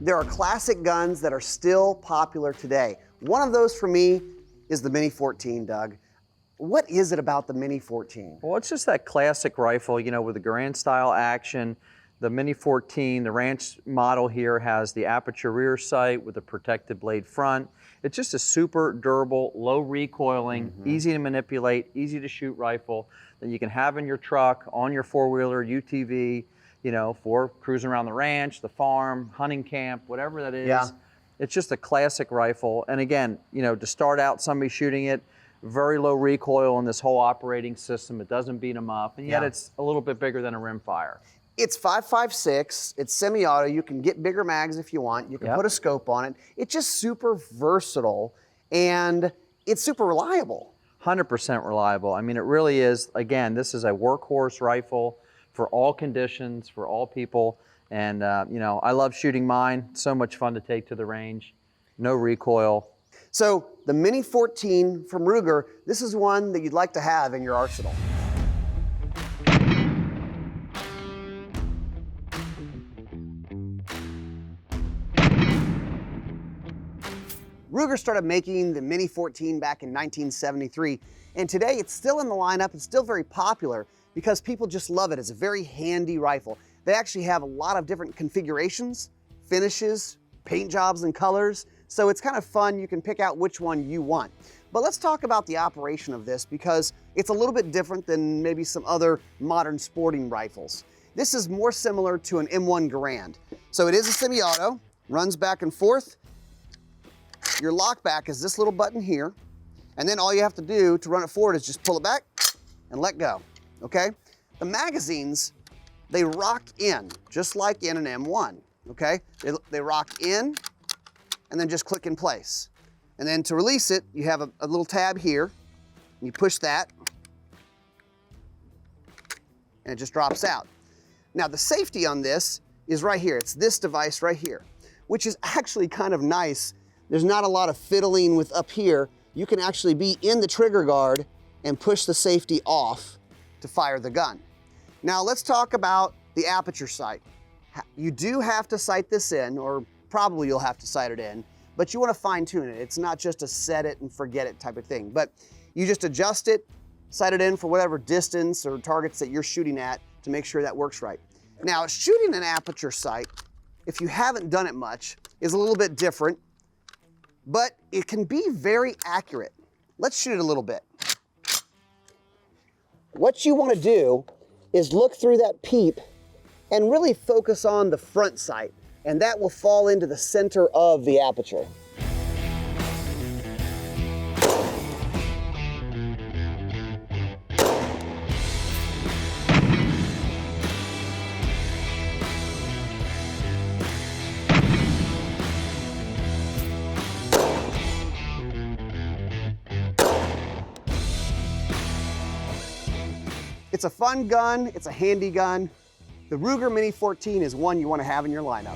There are classic guns that are still popular today. One of those for me is the Mini-14, Doug. What is it about the Mini-14? Well, it's just that classic rifle, you know, with the Garand style action. The Mini-14, the ranch model here has the aperture rear sight with a protected blade front. It's just a super durable, low recoiling, easy to manipulate, easy to shoot rifle that you can have in your truck, on your four-wheeler, UTV, you know, for cruising around the ranch, the farm, hunting camp, whatever that is. Yeah. It's just a classic rifle. And again, you know, to start out somebody shooting it, very low recoil in this whole operating system. It doesn't beat them up, and yet it's a little bit bigger than a rimfire. It's 5.56, it's semi-auto, you can get bigger mags if you want, you can put a scope on it. It's just super versatile, and it's super reliable. 100% reliable. I mean, it really is. Again, this is a workhorse rifle for all conditions, for all people, and you know, I love shooting mine. So much fun to take to the range. No recoil. So the Mini-14 from Ruger, this is one that you'd like to have in your arsenal. Ruger started making the Mini-14 back in 1973, and today it's still in the lineup. It's still very popular because people just love it. It's a very handy rifle. They actually have a lot of different configurations, finishes, paint jobs and colors, so it's kind of fun. You can pick out which one you want. But let's talk about the operation of this because it's a little bit different than maybe some other modern sporting rifles. This is more similar to an M1 Garand. So it is a semi-auto, runs back and forth. Your lock back is this little button here, and then all you have to do to run it forward is just pull it back and let go, okay? The magazines, they rock in, just like in an M1, okay? They rock in and then just click in place. And then to release it, you have a little tab here, and you push that, and it just drops out. Now the safety on this is right here. It's this device right here, which is actually kind of nice. There's not a lot of fiddling with up here. You can actually be in the trigger guard and push the safety off to fire the gun. Now let's talk about the aperture sight. You do have to sight this in, or probably you'll have to sight it in, but you want to fine tune it. It's not just a set it and forget it type of thing, but you just adjust it, sight it in for whatever distance or targets that you're shooting at to make sure that works right. Now shooting an aperture sight, if you haven't done it much, is a little bit different, but it can be very accurate. Let's shoot it a little bit. What you want to do is look through that peep and really focus on the front sight, and that will fall into the center of the aperture. It's a fun gun, it's a handy gun. The Ruger Mini-14 is one you want to have in your lineup.